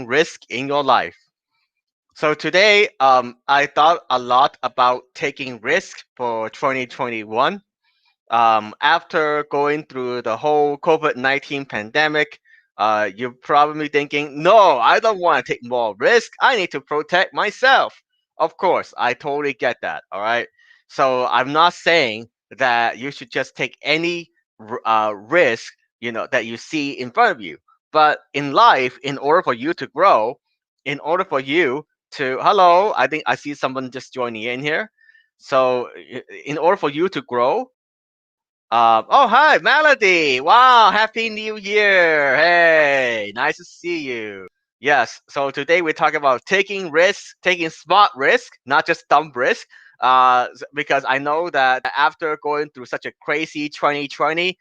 risk in your life. So today, I thought a lot about taking risk for 2021. After going through the whole COVID-19 pandemic, you're probably thinking, no, I don't want to take more risk. I need to protect myself. Of course, I totally get that. All right. So I'm not saying that you should just take any risk, that you see in front of you. But in life, in order for you to grow, in order for you to, hello, I think I see someone just joining in here. So, in order for you to grow, oh, hi, Melody. Wow, Happy New Year. Hey, nice to see you. Yes, so today we're talking about taking risks, taking smart risk, not just dumb risk. Because I know that after going through such a crazy 2020,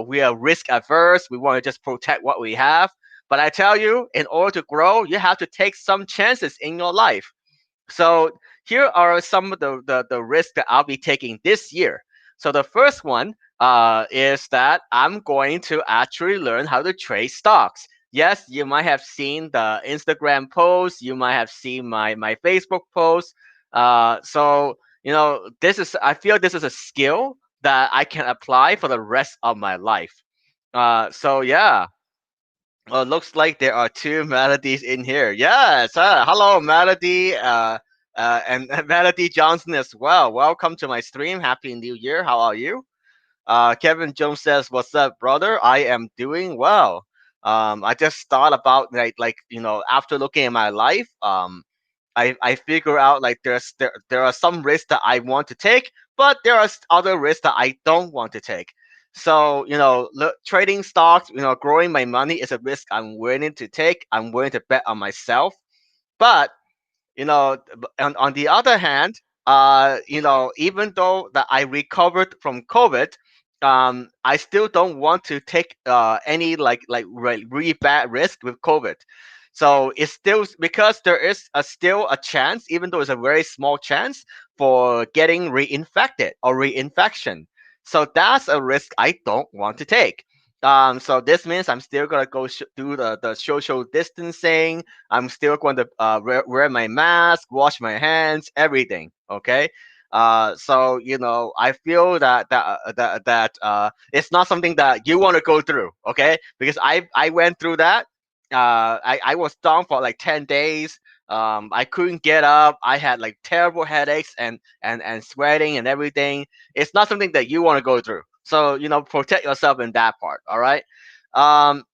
we are risk averse. We want to just protect what we have. But I tell you, in order to grow, you have to take some chances in your life. So here are some of the risks that I'll be taking this year. So the first one is that I'm going to actually learn how to trade stocks. Yes, you might have seen the Instagram post, you might have seen my Facebook post. So this is I feel this is a skill that I can apply for the rest of my life. So yeah, well, looks like there are two melodies in here. Yes, hello, Melody, and Melody Johnson as well. Welcome to my stream. Happy New Year. How are you? Kevin Jones says, "What's up, brother? I am doing well. I just thought about after looking at my life, I figure out like there are some risks that I want to take, but there are other risks that I don't want to take. So trading stocks, growing my money is a risk I'm willing to take. I'm willing to bet on myself, but on the other hand, even though that I recovered from COVID, I still don't want to take any really bad risk with COVID. So it's still because there is still a chance, even though it's a very small chance for getting reinfected or reinfection. So that's a risk I don't want to take. So this means I'm still gonna go do the social distancing. I'm still going to wear my mask, wash my hands, everything. Okay. So I feel that it's not something that you want to go through. Okay, because I went through that. I was down for like 10 days. I couldn't get up. I had like terrible headaches and sweating and everything. It's not something that you want to go through. So protect yourself in that part. All right. Um,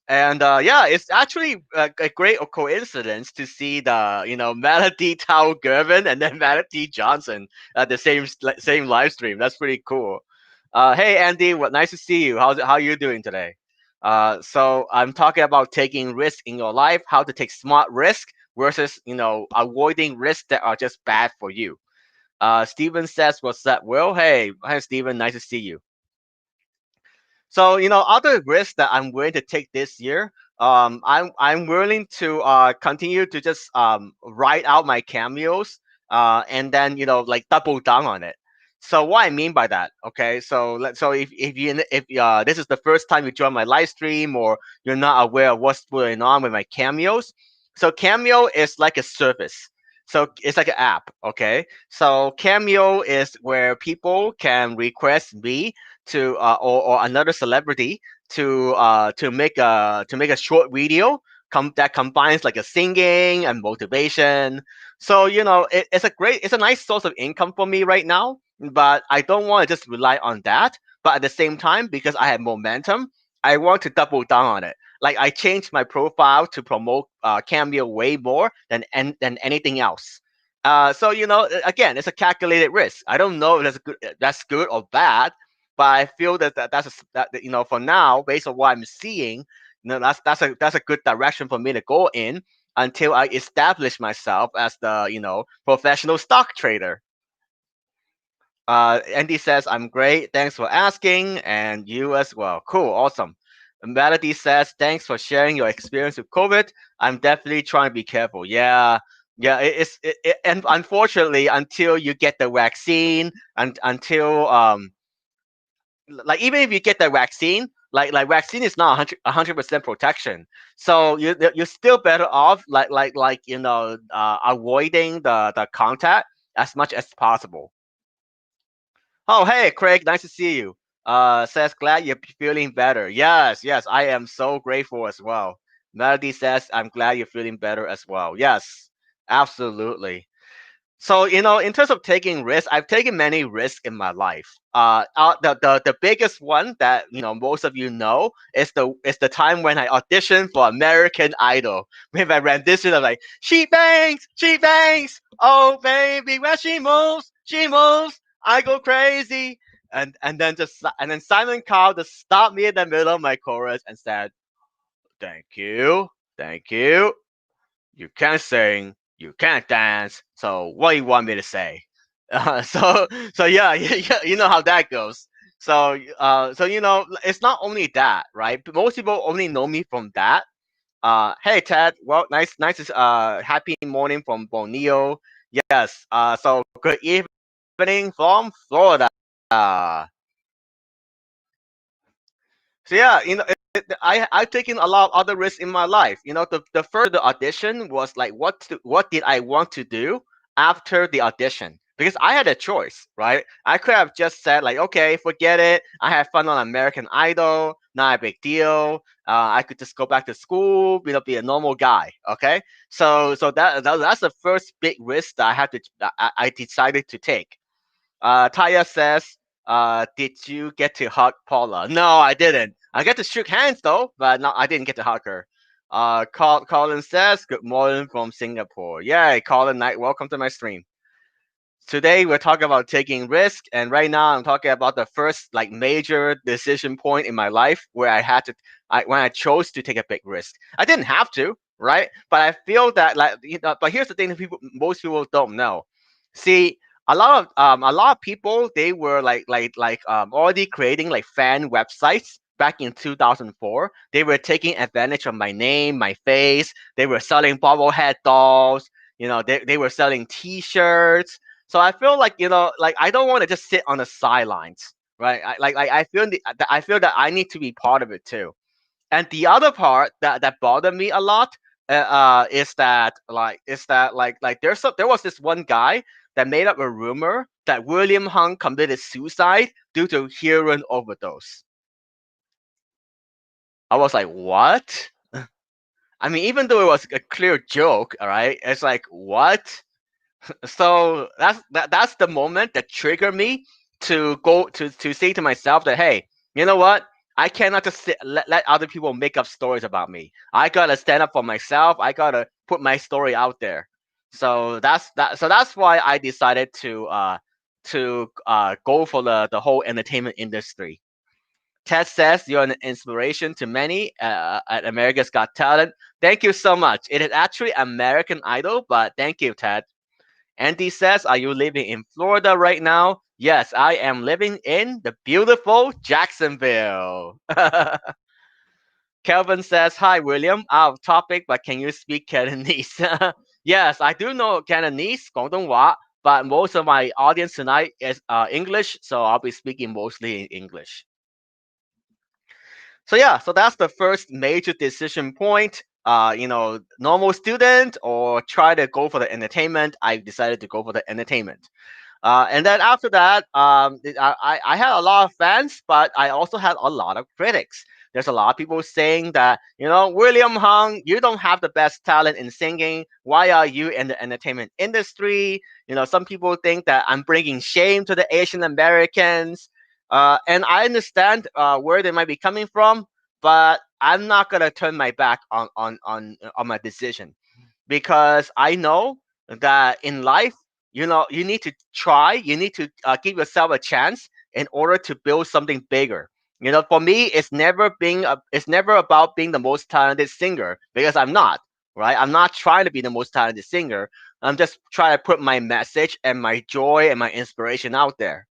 and yeah, it's actually a great coincidence to see the Melody Tao Gervin and then Melody Johnson at the same live stream. That's pretty cool. Hey Andy, what nice to see you. How you doing today? So I'm talking about taking risk in your life, how to take smart risk versus avoiding risks that are just bad for you. Steven says, "What's up, Will? Hey, hi Steven, nice to see you." So other risks that I'm willing to take this year, I'm willing to continue to just write out my cameos, and then like double down on it. So what I mean by that, okay? So if this is the first time you join my live stream or you're not aware of what's going on with my cameos, so Cameo is like a service. So it's like an app, okay? So Cameo is where people can request me to or another celebrity to make a short video that combines like a singing and motivation. So it's a nice source of income for me right now, but I don't want to just rely on that. But at the same time, because I have momentum, I want to double down on it. Like I changed my profile to promote Cameo way more than anything else. So again, it's a calculated risk. I don't know if that's good or bad, but I feel that for now, based on what I'm seeing, that's a good direction for me to go in until I establish myself as the professional stock trader. Andy says I'm great. Thanks for asking, and you as well. Cool, awesome. Melody says thanks for sharing your experience with COVID. I'm definitely trying to be careful. Yeah, yeah. And unfortunately, until you get the vaccine, and until like even if you get the vaccine, Like vaccine is not 100% protection. So you're still better off avoiding the contact as much as possible. Oh, hey, Craig, nice to see you. Says glad you're feeling better. Yes, yes, I am so grateful as well. Melody says I'm glad you're feeling better as well. Yes, absolutely. So, in terms of taking risks, I've taken many risks in my life. The biggest one that most of you know is the time when I auditioned for American Idol with a rendition of like she bangs, oh baby when she moves, I go crazy, and then Simon Cowell just stopped me in the middle of my chorus and said, "Thank you, thank you. You can't sing, you can't dance. So what do you want me to say?" So yeah, yeah, you know how that goes. So it's not only that, right? But most people only know me from that. Hey Ted, well, nice, happy morning from Bonio. Yes. So good evening from Florida. So yeah, I've taken a lot of other risks in my life. The first the audition was like what did I want to do after the audition? Because I had a choice, right? I could have just said like, okay, forget it. I had fun on American Idol, not a big deal. I could just go back to school, be a normal guy. Okay, so that's the first big risk that I decided to take. Taya says, "Did you get to hug Paula?" No, I didn't. I get to shake hands though, but no, I didn't get to hug her. Colin says, "Good morning from Singapore." Yay, Colin Knight, welcome to my stream. Today we're talking about taking risk, and right now I'm talking about the first like major decision point in my life where when I chose to take a big risk. I didn't have to, right? But I feel that but here's the thing that most people don't know. See, a lot of people, they were already creating like fan websites back in 2004. They were taking advantage of my name, my face. They were selling bobblehead dolls. They were selling T-shirts. So I feel like I don't want to just sit on the sidelines, right? I feel that I need to be part of it too. And the other part that bothered me a lot is that there was this one guy that made up a rumor that William Hung committed suicide due to heroin overdose. I was like, what? I mean, even though it was a clear joke, all right, it's like, what? So that's the moment that triggered me to go to say to myself that, hey, you know what, I cannot just let other people make up stories about me. I gotta stand up for myself. I gotta put my story out there. So that's why I decided to go for the whole entertainment industry. Ted says you're an inspiration to many at America's Got Talent. Thank you so much. It is actually American Idol, but thank you, Ted. Andy says, "Are you living in Florida right now?" Yes, I am living in the beautiful Jacksonville. Kelvin says, "Hi, William. Out of topic, but can you speak Cantonese?" Yes, I do know Cantonese, 广东话, but most of my audience tonight is English, so I'll be speaking mostly in English. So yeah, so that's the first major decision point. Normal student or try to go for the entertainment. I decided to go for the entertainment. And then after that, I had a lot of fans, but I also had a lot of critics. There's a lot of people saying that, William Hung, you don't have the best talent in singing. Why are you in the entertainment industry? Some people think that I'm bringing shame to the Asian Americans. And I understand where they might be coming from, but I'm not gonna turn my back on my decision, because I know that in life, you need to try, you need to give yourself a chance in order to build something bigger. For me, it's never about being the most talented singer, because I'm not, right? I'm not trying to be the most talented singer. I'm just trying to put my message and my joy and my inspiration out there.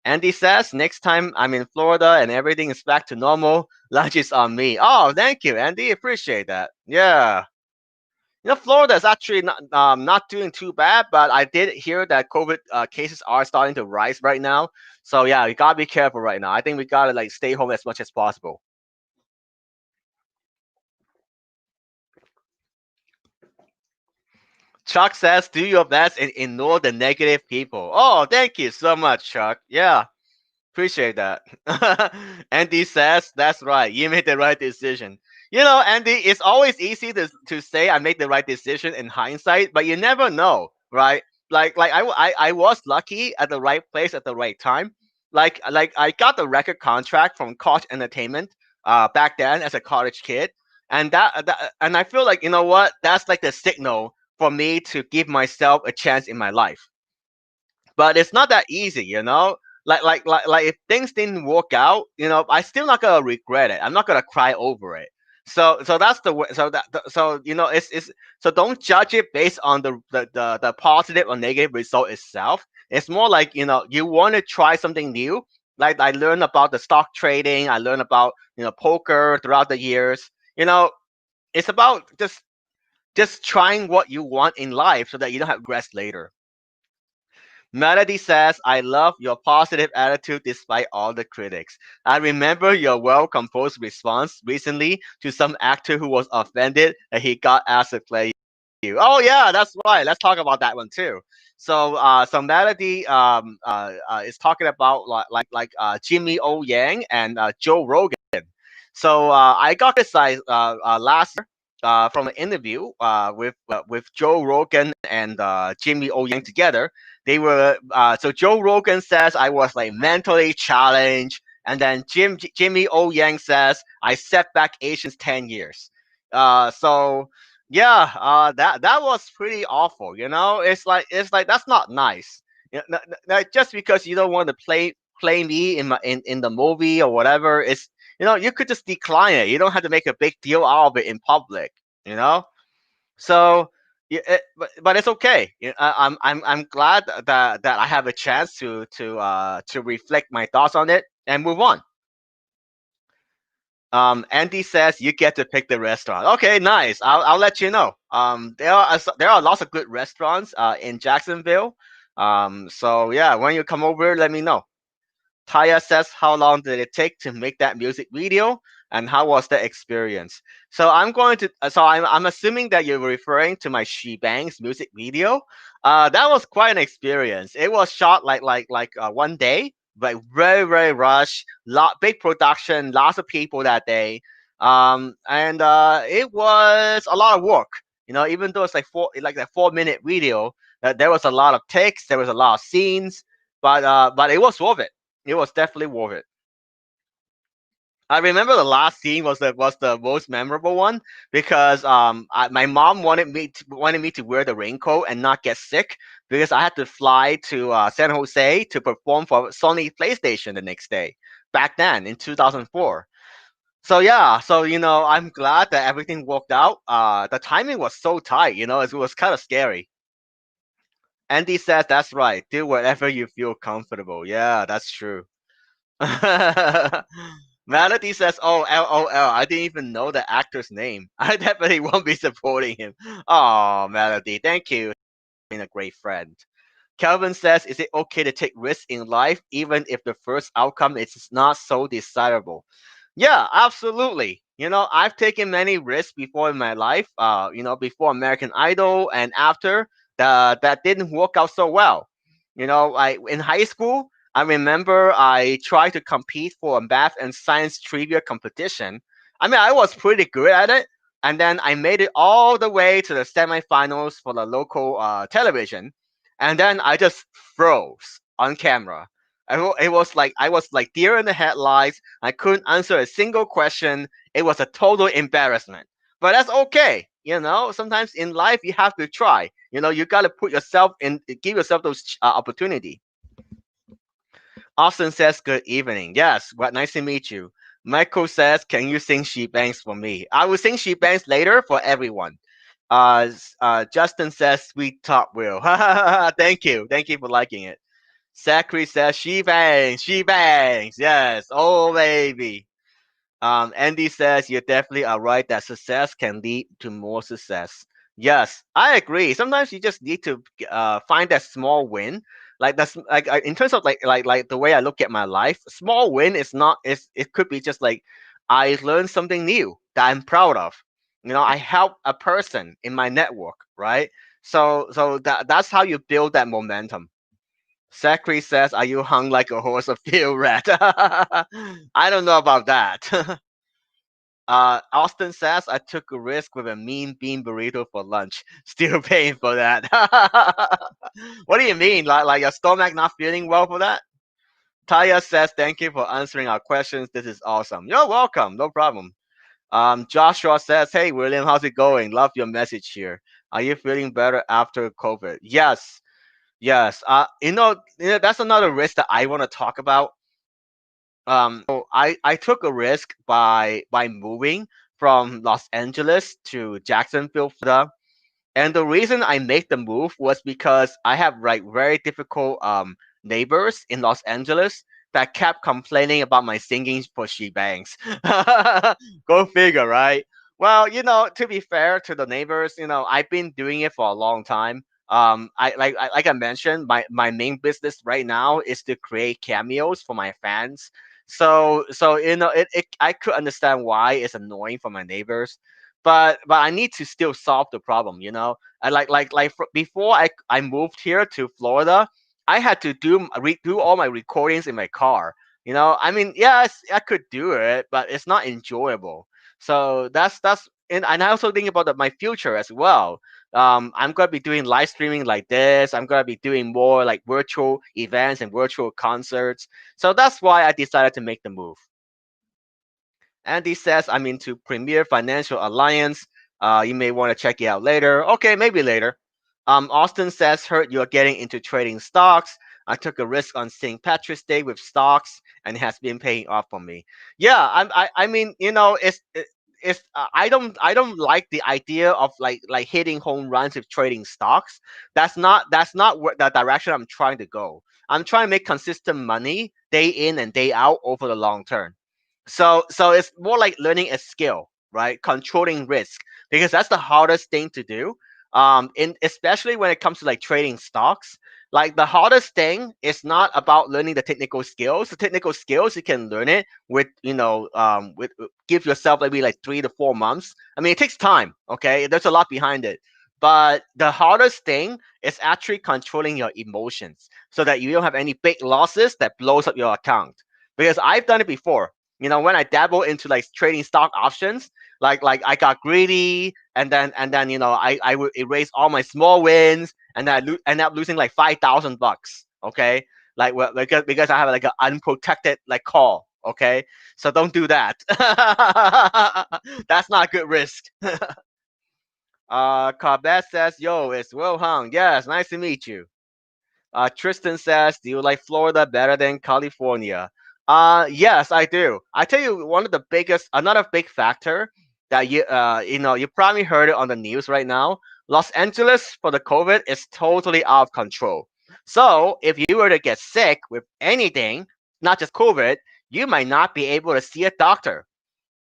Andy says, next time I'm in Florida and everything is back to normal, lunch is on me. Oh, thank you, Andy. Appreciate that. Yeah. Florida is actually not doing too bad, but I did hear that COVID cases are starting to rise right now. So yeah, we gotta be careful right now. I think we gotta like stay home as much as possible. Chuck says, "Do your best and ignore the negative people." Oh, thank you so much, Chuck. Yeah, appreciate that. Andy says, "That's right. You made the right decision." Andy, it's always easy to say I made the right decision in hindsight, but you never know, right? Like I was lucky at the right place at the right time. Like I got the record contract from Koch Entertainment back then as a college kid, and and I feel like, you know what, that's like the signal for me to give myself a chance in my life. But it's not that easy, like if things didn't work out, I still not gonna regret it. I'm not gonna cry over it. So that's the way. So it's so don't judge it based on the positive or negative result itself. It's more like, you want to try something new. Like I learned about the stock trading, I learned about poker throughout the years. It's about just trying what you want in life so that you don't have regrets later. Melody says, "I love your positive attitude despite all the critics. I remember your well composed response recently to some actor who was offended that he got asked to play you." Oh, yeah, that's right. Let's talk about that one too. So Melody is talking about Jimmy O Yang and Joe Rogan. So I got criticized last year from an interview with Joe Rogan and Jimmy O Yang together. They were so Joe Rogan says I was like mentally challenged, and then Jimmy O Yang says I set back Asians 10 years. So yeah, that was pretty awful. It's like that's not nice. Just because you don't want to play me in the movie or whatever, you could just decline it. You don't have to make a big deal out of it in public. You know. So, yeah, but it's okay. I'm glad that I have a chance to reflect my thoughts on it and move on. Andy says you get to pick the restaurant. Okay, nice. I'll let you know. There are lots of good restaurants in Jacksonville. So yeah, when you come over, let me know. Taya says, "How long did it take to make that music video, and how was the experience?" So I'm assuming that you're referring to my She Bangs music video. That was quite an experience. It was shot one day, but very very rush, big production, lots of people that day, and it was a lot of work. Even though it's like a 4 minute video, there was a lot of takes, there was a lot of scenes, but it was worth it. It was definitely worth it. I remember the last scene was the most memorable one because my mom wanted me to wear the raincoat and not get sick because I had to fly to San Jose to perform for Sony PlayStation the next day back then in 2004. So yeah, so I'm glad that everything worked out. The timing was so tight, it was kind of scary. Andy says that's right. Do whatever you feel comfortable. Yeah, that's true. Melody says, "Oh, LOL. I didn't even know the actor's name. I definitely won't be supporting him." Oh, Melody, thank you. Being a great friend. Calvin says, "Is it okay to take risks in life even if the first outcome is not so desirable?" Yeah, absolutely. I've taken many risks before in my life. Before American Idol and after that didn't work out so well. I in high school, I remember I tried to compete for a math and science trivia competition. I mean, I was pretty good at it, and then I made it all the way to the semifinals for the local television, and then I just froze on camera. It was like I was like deer in the headlights. I couldn't answer a single question. It was a total embarrassment. But that's okay. Sometimes in life you have to try. You got to put yourself in, give yourself those opportunity. Austin says, "Good evening." Yes, what nice to meet you. Michael says, "Can you sing She Bangs for me?" I will sing She Bangs later for everyone. Justin says, "Sweet talk, Will." Thank you for liking it. Zachary says, "She bangs, she bangs." Yes, oh baby. Andy says, "You definitely are right that success can lead to more success." Yes, I agree. Sometimes you just need to find that small win. Like that's like in terms of like the way I look at my life, small win is not is it could be just like I learned something new that I'm proud of. You know, I help a person in my network, right? So that's how you build that momentum. Zachary says, "Are you hung like a horse of field rat?" I don't know about that. Austin says, "I took a risk with a mean bean burrito for lunch. Still paying for that." What do you mean? Like your stomach not feeling well for that? Taya says, "Thank you for answering our questions. This is awesome." You're welcome. No problem. Joshua says, "Hey William, how's it going? Love your message here. Are you feeling better after COVID?" Yes, yes. That's another risk that I want to talk about. I took a risk by moving from Los Angeles to Jacksonville, Florida. And the reason I made the move was because I have like very difficult neighbors in Los Angeles that kept complaining about my singing for she bangs. Go figure, right? Well, to be fair to the neighbors, I've been doing it for a long time. Like I mentioned, my main business right now is to create cameos for my fans. So I could understand why it's annoying for my neighbors, but I need to still solve the problem. I before I moved here to Florida, I had to do all my recordings in my car. I mean, yes, I could do it, but it's not enjoyable. So that's and I also think about my future as well. I'm gonna be doing live streaming like this. I'm gonna be doing more like virtual events and virtual concerts. So that's why I decided to make the move. Andy says, "I'm into Premier Financial Alliance. You may want to check it out later." Okay, maybe later. Austin says, "Heard you're getting into trading stocks. I took a risk on St. Patrick's Day with stocks and it has been paying off for me." Yeah, I mean, it's I don't like the idea of like hitting home runs with trading stocks. That's not what the direction I'm trying to go. I'm trying to make consistent money day in and day out over the long term. So it's more like learning a skill, right? Controlling risk, because that's the hardest thing to do. In especially when it comes to like trading stocks, like the hardest thing is not about learning the technical skills. The technical skills you can learn it with, give yourself maybe like 3 to 4 months. I mean, it takes time. Okay, there's a lot behind it. But the hardest thing is actually controlling your emotions so that you don't have any big losses that blows up your account. Because I've done it before. When I dabble into like trading stock options, like I got greedy, and then I would erase all my small wins, and then end up losing like $5,000. Okay, because I have like an unprotected like call. Okay, so don't do that. That's not good risk. Corbett says, "Yo, it's Will Hung. Yes, nice to meet you." Tristan says, "Do you like Florida better than California?" Yes, I do. I tell you, one of the biggest, another big factor that you probably heard it on the news right now. Los Angeles for the COVID is totally out of control. So if you were to get sick with anything, not just COVID, you might not be able to see a doctor.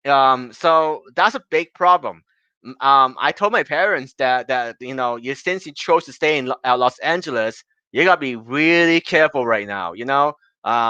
So that's a big problem. I told my parents that since you chose to stay in Los Angeles, you gotta be really careful right now.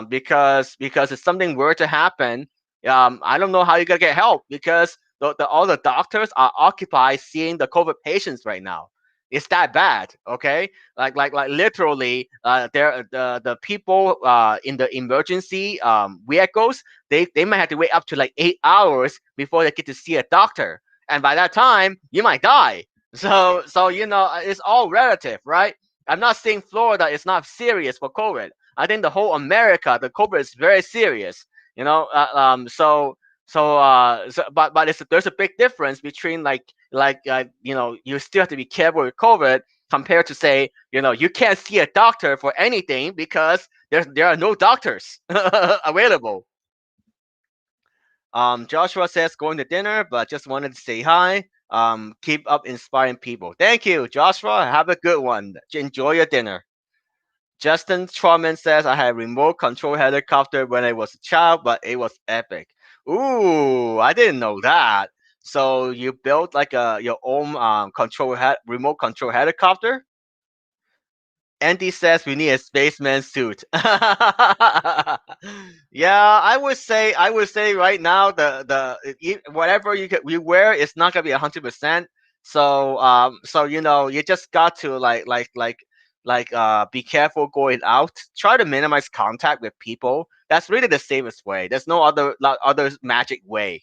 Because if something were to happen, I don't know how you're gonna get help because all the doctors are occupied seeing the COVID patients right now. It's that bad, okay? Like literally, the people in the emergency vehicles, they might have to wait up to like 8 hours before they get to see a doctor, and by that time you might die. So it's all relative, right? I'm not saying Florida is not serious for COVID. I think the whole America, the COVID is very serious. But there's a big difference between you still have to be careful with COVID compared to say you can't see a doctor for anything because there are no doctors available. Joshua says going to dinner, but just wanted to say hi. Keep up inspiring people. Thank you, Joshua. Have a good one. Enjoy your dinner. Justin Trauman says I had a remote control helicopter when I was a child, but it was epic. Ooh, I didn't know that. So you built like a your own remote control helicopter. Andy says we need a spaceman suit. Yeah, I would say right now whatever you wear is not gonna be 100%. So you just got to be careful going out. Try to minimize contact with people. That's really the safest way. There's no other magic way.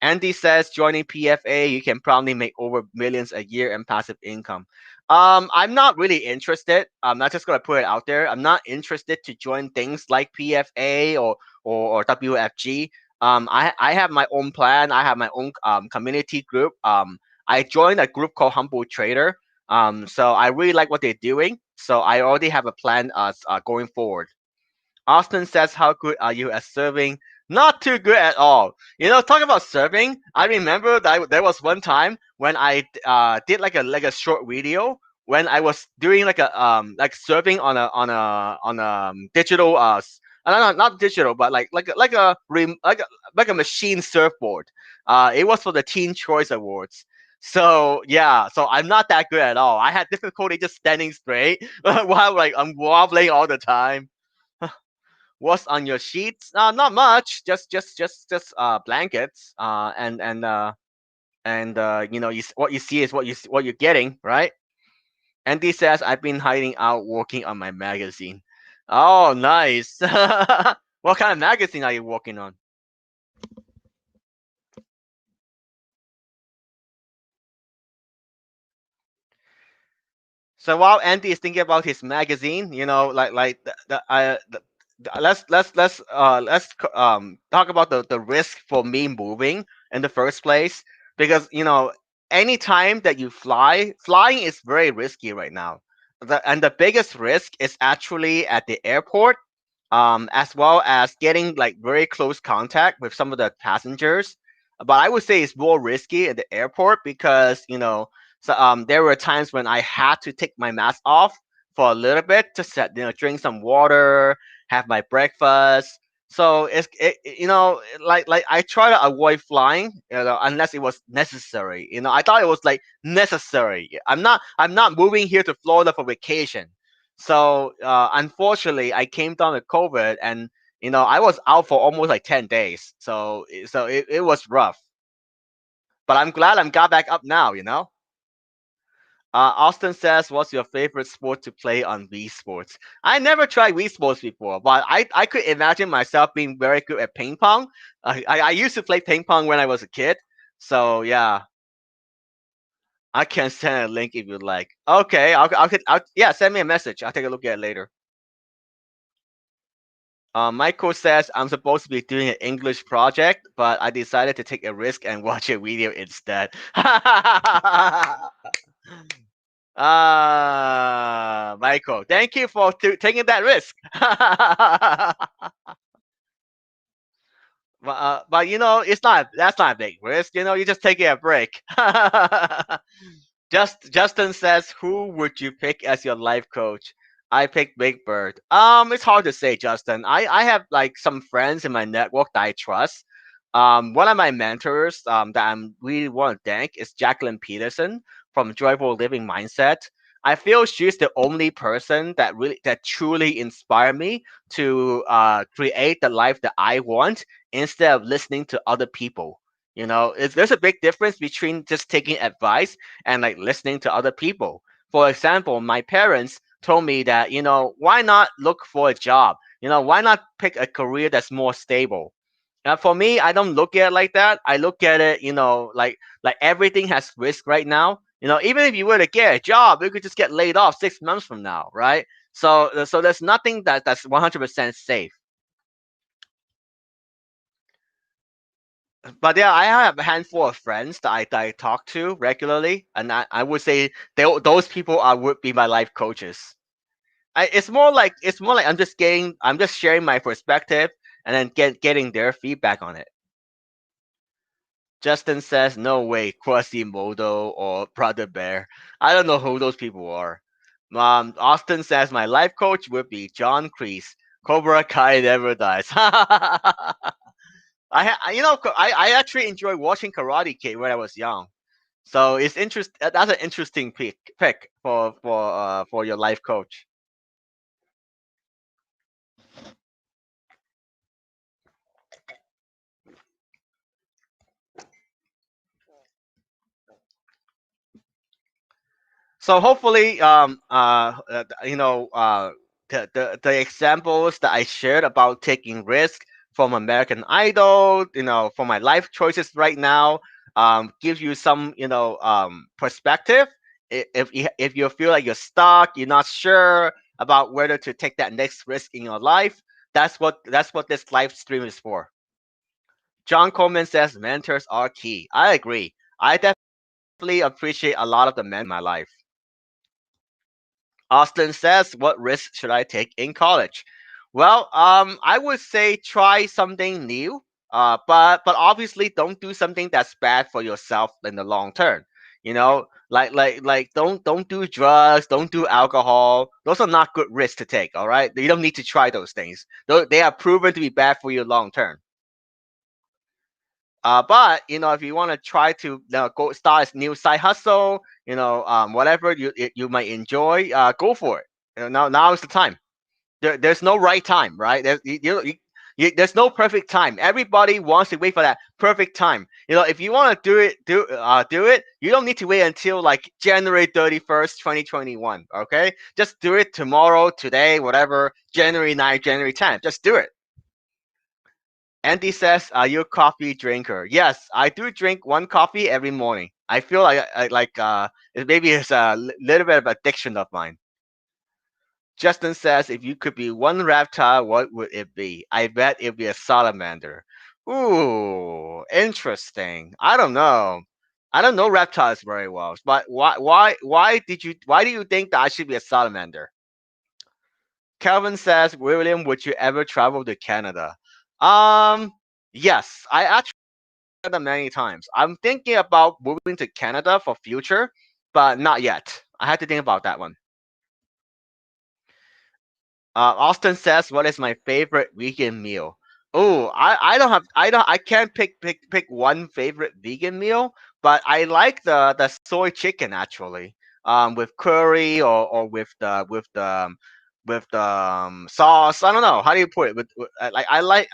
Andy says joining PFA, you can probably make over millions a year in passive income. I'm not really interested. I'm not just gonna put it out there. I'm not interested to join things like PFA or WFG. I have my own plan. I have my own community group. I joined a group called Humble Trader. So I really like what they're doing. So I already have a plan going forward. Austin says, "How good are you at serving?" Not too good at all. Talking about serving, I remember that there was one time when I did like a short video when I was doing like serving on a digital no, not digital, but like a machine surfboard. It was for the Teen Choice Awards. So yeah, so I'm not that good at all. I had difficulty just standing straight while I'm wobbling all the time. What's on your sheets? Not much. Just blankets. And what you see is what you're getting, right? Andy says I've been hiding out working on my magazine. Oh, nice. What kind of magazine are you working on? So while Andy is thinking about his magazine, let's talk about the risk for me moving in the first place, because anytime that you flying is very risky right now. And the biggest risk is actually at the airport, as well as getting like very close contact with some of the passengers. But I would say it's more risky at the airport because there were times when I had to take my mask off for a little bit to drink some water, have my breakfast. So like I try to avoid flying, unless it was necessary. I thought it was like necessary. I'm not moving here to Florida for vacation. So unfortunately, I came down with COVID, and I was out for almost like 10 days. So it was rough. But I'm glad I'm got back up now. Austin says, "What's your favorite sport to play on Wii Sports?" I never tried Wii Sports before, but I could imagine myself being very good at ping pong. I used to play ping pong when I was a kid, so yeah, I can send a link if you'd like. Okay, yeah, send me a message. I'll take a look at it later. Michael says, "I'm supposed to be doing an English project, but I decided to take a risk and watch a video instead." Michael, thank you for taking that risk. But that's not a big risk. You just taking a break. Justin says, "Who would you pick as your life coach?" I picked Big Bird. It's hard to say, Justin. I have like some friends in my network that I trust. One of my mentors that I'm really want to thank is Jacqueline Peterson from Joyful Living Mindset. I feel she's the only person that truly inspired me to create the life that I want instead of listening to other people. There's a big difference between just taking advice and like listening to other people. For example, my parents told me that, why not look for a job? Why not pick a career that's more stable? For me, I don't look at it like that. I look at it, like everything has risk right now. Even if you were to get a job, you could just get laid off 6 months from now, right? So there's nothing that's 100% safe. But yeah, I have a handful of friends that I talk to regularly, and I would say those people would be my life coaches. It's more like I'm just sharing my perspective and then getting their feedback on it. Justin says, "No way, Quasimodo or Brother Bear." I don't know who those people are. Austin says, "My life coach would be John Kreese. Cobra Kai never dies." I actually enjoyed watching Karate Kid when I was young. So it's interest. That's an interesting pick for your life coach. So hopefully, the examples that I shared about taking risk from American Idol, for my life choices right now, gives you some, perspective. If you feel like you're stuck, you're not sure about whether to take that next risk in your life, that's what this live stream is for. John Coleman says mentors are key. I agree. I definitely appreciate a lot of the mentors in my life. Austin says, "What risk should I take in college?" Well, I would say try something new, but obviously don't do something that's bad for yourself in the long term. Like don't do drugs, don't do alcohol. Those are not good risks to take. All right, you don't need to try those things. They are proven to be bad for you long term. But if you want to try to go start a new side hustle, whatever you might enjoy, go for it. Now is the time. There's no right time, right? There's no perfect time. Everybody wants to wait for that perfect time. If you want to do it. You don't need to wait until like January 31st, 2021. Okay, just do it tomorrow, today, whatever. January 9th, January 10th. Just do it. Andy says, "Are you a coffee drinker?" Yes, I do drink one coffee every morning. I feel maybe it's a little bit of addiction of mine. Justin says, "If you could be one reptile, what would it be?" I bet it'd be a salamander. Ooh, interesting. I don't know. I don't know reptiles very well, but why do you think that I should be a salamander? Calvin says, "William, would you ever travel to Canada?" Um, yes, I actually Canada many times. I'm thinking about moving to Canada for future, but not yet. I had to think about that one. Austin says, "What is my favorite vegan meal?" Oh, I can't pick one favorite vegan meal, but I like the soy chicken actually. With curry or with the sauce. I don't know how do you put it. I like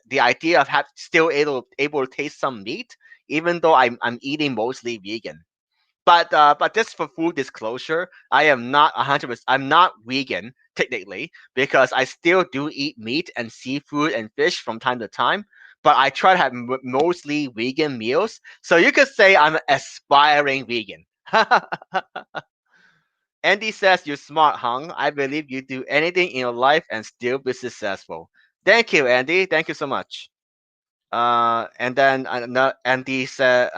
the idea of still able to taste some meat, even though I'm eating mostly vegan. But just for full disclosure, I am not 100%. I'm not vegan technically because I still do eat meat and seafood and fish from time to time. But I try to have mostly vegan meals, so you could say I'm an aspiring vegan. Andy says you're smart, Hung. I believe you do anything in your life and still be successful. Thank you, Andy. Thank you so much. And then another Andy says,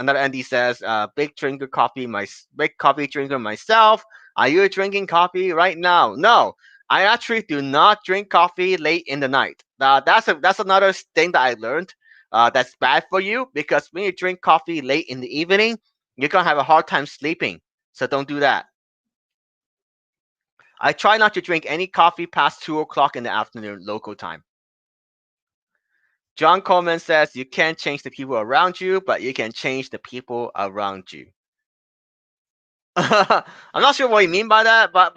big coffee drinker myself. Are you drinking coffee right now? No, I actually do not drink coffee late in the night. That's another thing that I learned. That's bad for you because when you drink coffee late in the evening, you're gonna have a hard time sleeping. So don't do that. I try not to drink any coffee past 2 o'clock in the afternoon local time. John Coleman says you can't change the people around you, but you can change the people around you. I'm not sure what you mean by that, but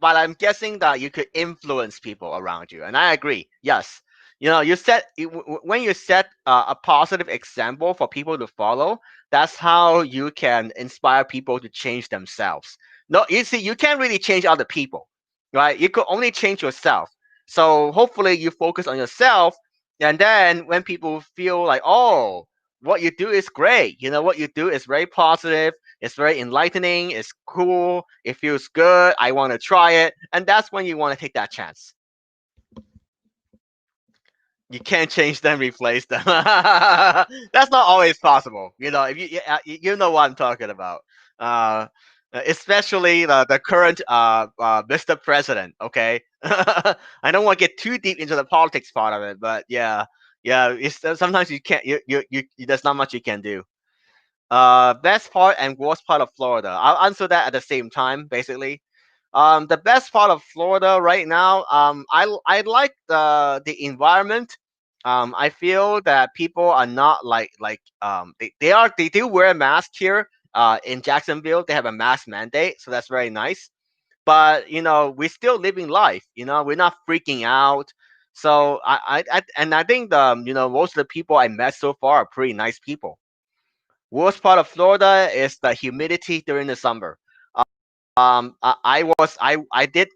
I'm guessing that you could influence people around you, and I agree. Yes, when you set a positive example for people to follow, that's how you can inspire people to change themselves. No, you see, you can't really change other people, right? You could only change yourself. So hopefully, you focus on yourself, and then when people feel like, oh, what you do is great, what you do is very positive, it's very enlightening. It's cool. It feels good. I want to try it. And that's when you want to take that chance. You can't change them, replace them. That's not always possible. If you know what I'm talking about. Uh, Especially the current Mr. President. Okay, I don't want to get too deep into the politics part of it, but yeah, yeah. Sometimes you can't. There's not much you can do. Best part and worst part of Florida. I'll answer that at the same time, basically. The best part of Florida right now, I like the environment. I feel that people are not they do wear a mask here. In Jacksonville, they have a mask mandate, so that's very nice. But we're still living life. We're not freaking out. So I think the most of the people I met so far are pretty nice people. Worst part of Florida is the humidity during the summer. I did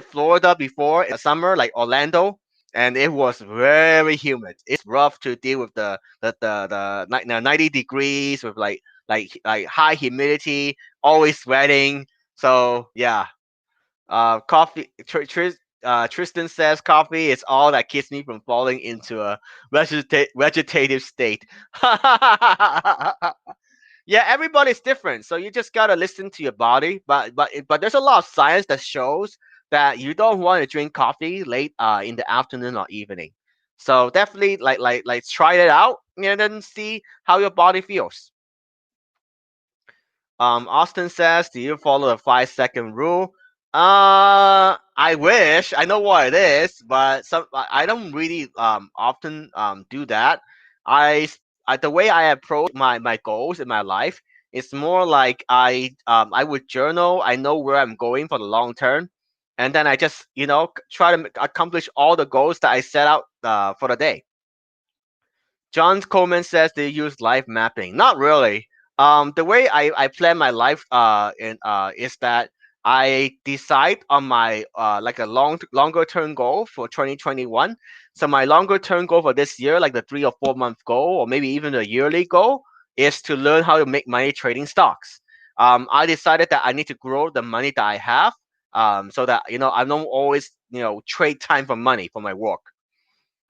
Florida before in the summer, like Orlando, and it was very humid. It's rough to deal with the 90 degrees with like high humidity, always sweating. So yeah, coffee. Tristan says coffee is all that keeps me from falling into a vegetative state. Yeah, everybody's different, so you just gotta listen to your body. But there's a lot of science that shows that you don't want to drink coffee late in the afternoon or evening. So definitely like try it out and then see how your body feels. Austin says, "Do you follow the 5 second rule?" I wish I know what it is, but I don't really often do that. I, the way I approach my goals in my life, it's more like I would journal. I know where I'm going for the long term, and then I just try to accomplish all the goals that I set out for the day. John Coleman says they use life mapping. Not really. The way I plan my life is that I decide on my like a longer term goal for 2021. So my longer term goal for this year, like the 3 or 4 month goal, or maybe even a yearly goal, is to learn how to make money trading stocks. I decided that I need to grow the money that I have, so that I don't always trade time for money for my work.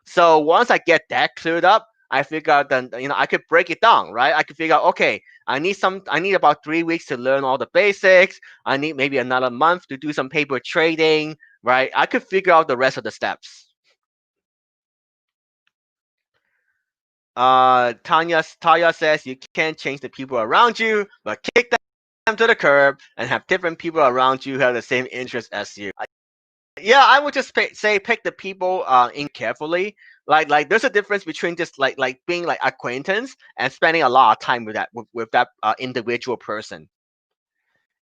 So once I get that cleared up, I figure out then I could break it down, right? I could figure out, okay, I need about 3 weeks to learn all the basics. I need maybe another month to do some paper trading, right? I could figure out the rest of the steps. Tanya says you can't change the people around you, but kick them to the curb and have different people around you who have the same interests as you. Yeah, I would just say pick the people in carefully. Like there's a difference between just like being like acquaintance and spending a lot of time with that individual person.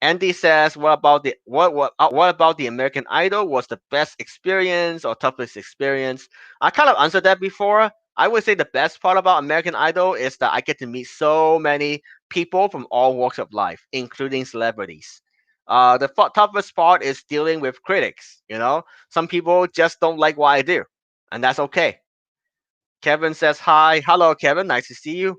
Andy says, what about the American Idol? Was the best experience or toughest experience? I kind of answered that before. I would say the best part about American Idol is that I get to meet so many people from all walks of life, including celebrities. The toughest part is dealing with critics. Some people just don't like what I do, and that's okay. Kevin says hi. Hello, Kevin. Nice to see you.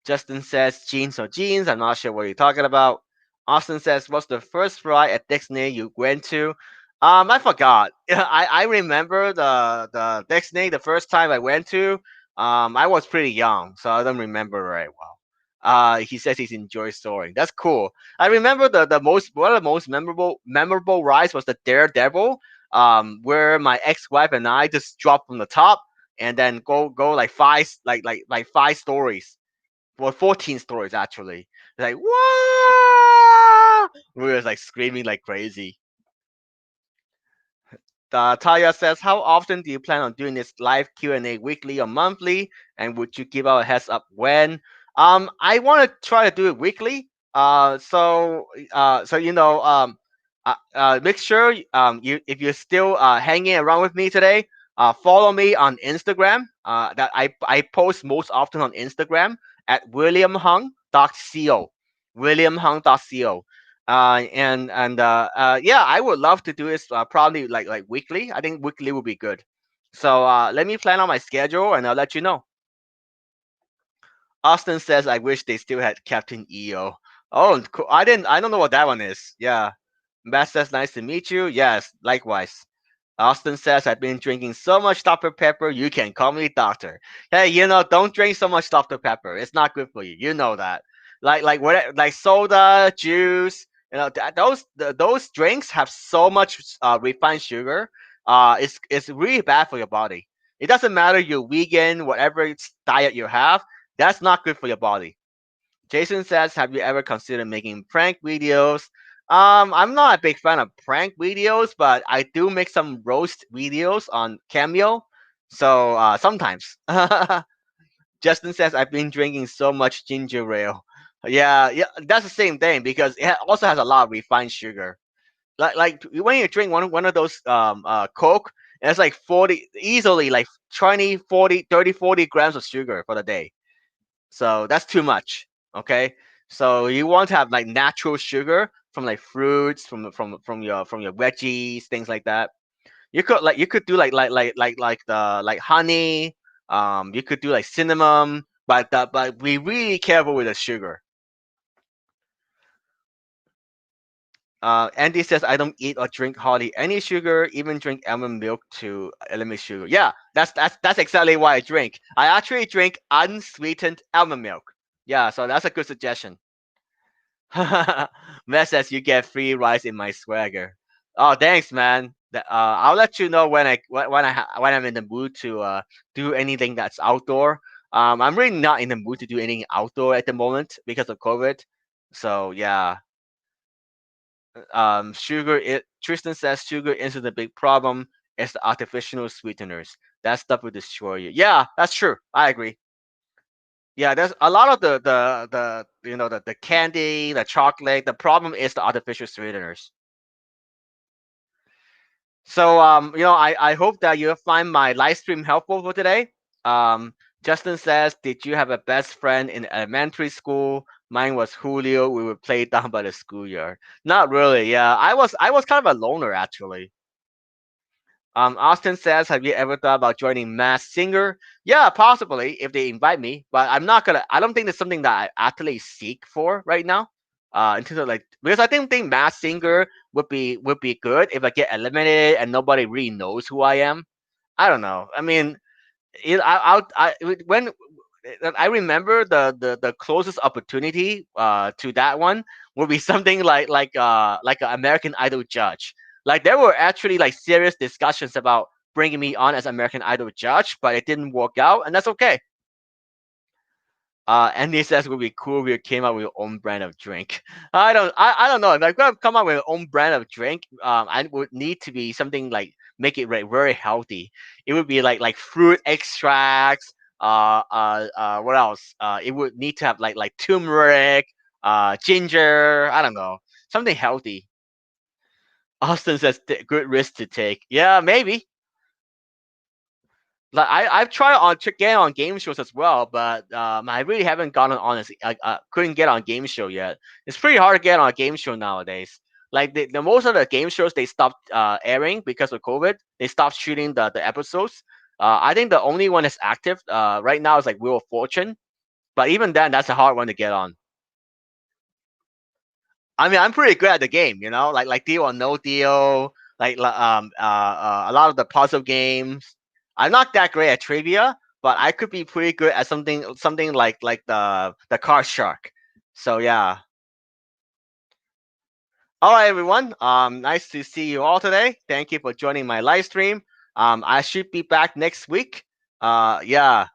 Justin says jeans or jeans. I'm not sure what you're talking about. Austin says, what's the first ride at Disney you went to? I forgot. I remember the Disney the first time I went to. I was pretty young, so I don't remember very well. He says he enjoys soaring. That's cool. I remember the most one of the most memorable rides was the Daredevil, where my ex-wife and I just dropped from the top and then go like like 5 stories, well, 14 stories actually. Like, what? We were like screaming like crazy. Taya says, how often do you plan on doing this live Q&A, weekly or monthly? And would you give out a heads up when? I want to try to do it weekly. So make sure you if you're still hanging around with me today, follow me on Instagram. That I post most often on Instagram at williamhung.co. Williamhung.co. Yeah, I would love to do this probably like weekly. I think weekly would be good. So let me plan out my schedule and I'll let you know. Austin says, I wish they still had Captain EO. Oh, cool. I don't know what that one is. Yeah. Matt says, nice to meet you. Yes, likewise. Austin says, I've been drinking so much Dr. Pepper, you can call me doctor. Hey, don't drink so much Dr. Pepper. It's not good for you. You know that. Like soda, juice, those drinks have so much refined sugar. It's really bad for your body. It doesn't matter you're vegan, whatever diet you have, that's not good for your body. Jason says, have you ever considered making prank videos? I'm not a big fan of prank videos, but I do make some roast videos on Cameo. So sometimes. Justin says I've been drinking so much ginger ale. Yeah, yeah, that's the same thing because also has a lot of refined sugar. Like when you drink one of those Coke, it's like 40 easily like 20, 40, 30, 40 grams of sugar for the day. So that's too much. Okay, so you want to have like natural sugar from like fruits, from your veggies, things like that. You could do like the like honey. You could do like cinnamon, but be really careful with the sugar. Andy says I don't eat or drink hardly any sugar, even drink almond milk to eliminate sugar. Yeah, that's exactly why I drink. I actually drink unsweetened almond milk. Yeah, so that's a good suggestion. Matt says you get free rice in my swagger. Oh, thanks, man. I'll let you know when I'm in the mood to do anything that's outdoor. I'm really not in the mood to do anything outdoor at the moment because of COVID. So yeah, Tristan says sugar isn't the big problem. It's the artificial sweeteners. That stuff will destroy you. Yeah, that's true. I agree. Yeah, there's a lot of the the candy, the chocolate. The problem is the artificial sweeteners. So I hope that you find my live stream helpful for today. Um, Justin says, did you have a best friend in elementary school? Mine was Julio. We would play down by the schoolyard. Not really. Yeah, I was kind of a loner actually. Austin says, have you ever thought about joining Mass Singer? Yeah, possibly if they invite me, but I'm not gonna. I don't think it's something that I actually seek for right now. In terms of like, because I think Mass Singer would be good if I get eliminated and nobody really knows who I am. I don't know. I mean, when I remember the closest opportunity to that one would be something like an American Idol judge. Like there were actually like serious discussions about bringing me on as American Idol judge, but it didn't work out, and that's okay. Andy says it would be cool if we came up with our own brand of drink. I don't know if I'm gonna come up with our own brand of drink. I would need to be something like make it like very healthy. It would be like fruit extracts. What else? It would need to have like turmeric, ginger. I don't know, something healthy. Austin says good risk to take. Yeah, maybe. Like I've tried on to get on game shows as well, but I really haven't gotten on. Couldn't get on game show yet. It's pretty hard to get on a game show nowadays. Like the most of the game shows they stopped airing because of COVID. They stopped shooting the episodes. I think the only one that's active right now is like Wheel of Fortune, but even then, that's a hard one to get on. I mean, I'm pretty good at the game, like Deal or No Deal, a lot of the puzzle games. I'm not that great at trivia, but I could be pretty good at something like the Card Shark. So yeah. All right, everyone. Nice to see you all today. Thank you for joining my live stream. I should be back next week. Yeah.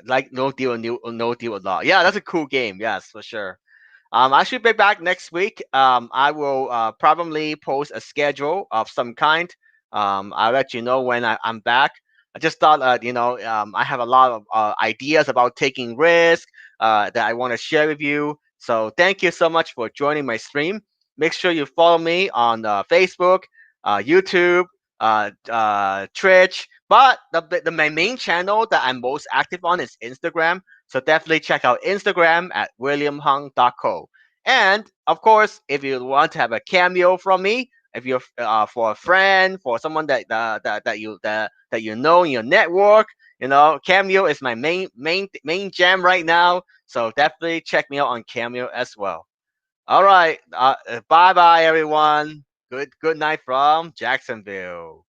Like No Deal, No Deal a lot. Yeah, that's a cool game. Yes, for sure. I should be back next week. I will probably post a schedule of some kind. I'll let you know when I'm back. I just thought, I have a lot of ideas about taking risk that I want to share with you. So thank you so much for joining my stream. Make sure you follow me on Facebook, YouTube, Twitch. But my main channel that I'm most active on is Instagram. So definitely check out Instagram at williamhung.co. And of course, if you want to have a cameo from me, if you're for a friend, for someone that you know in your network, Cameo is my main jam right now. So definitely check me out on Cameo as well. All right, bye bye everyone. Good night from Jacksonville.